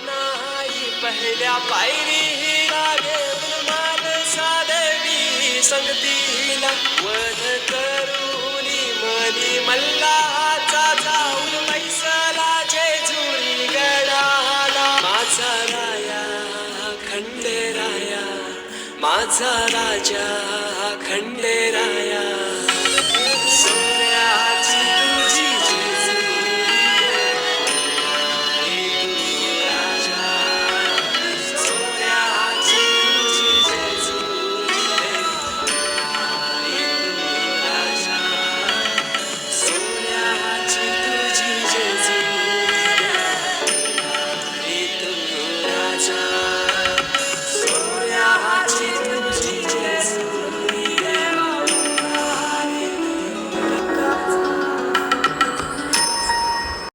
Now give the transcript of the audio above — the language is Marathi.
नाही पहिल्या पायरी लागे मान साधवी संगतीला वध करूनी मनी मल्लाचा जाऊन मैसला जेजुरी गडाला माझा राया खंडेराया माझा राजा खंडेराया